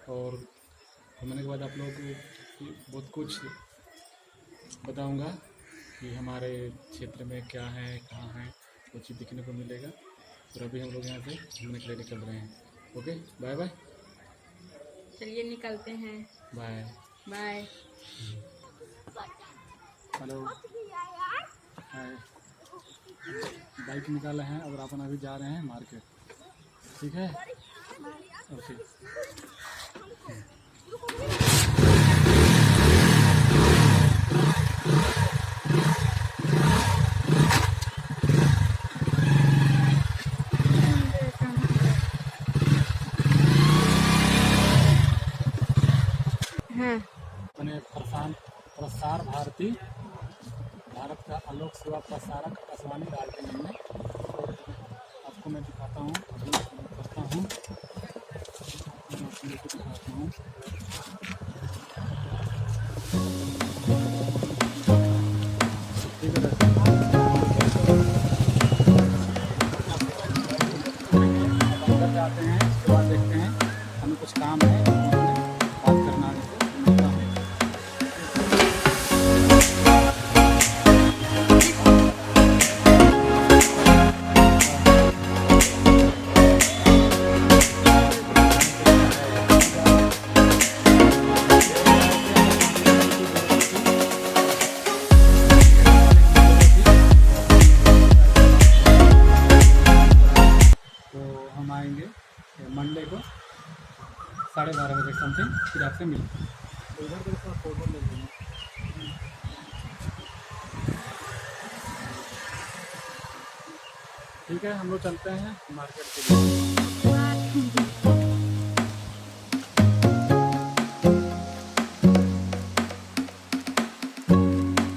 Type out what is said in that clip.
और घूमने के बाद आप लोगों को बहुत कुछ बताऊंगा कि हमारे क्षेत्र में क्या है, कहाँ है, वो चीज़ दिखने को मिलेगा। और अभी हम लोग यहाँ से घूमने के लिए निकल रहे हैं। Okay, bye bye. चलिए निकलते हैं। Bye bye. Hello, hi. Bike निकाले हैं और अपन अभी जा रहे हैं मार्केट। ठीक है, ओके। अपने प्रसार भारती, भारत का आलोक सेवा प्रसारक आकाशवाणी डाल्टनगंज में आपको मैं दिखाता हूँ, करता हूँ, दिखाता हूँ। ठीक है, अंदर जाते हैं, उसके बाद देखते हैं, हमें कुछ काम है, बात करना है। हम आएंगे मंडे को 12:30 बजे समथिंग, फिर आपसे मिलते हैं। तो इधर देखो फोटो ले लेंगे। ठीक है, हम लोग चलते हैं मार्केट के लिए।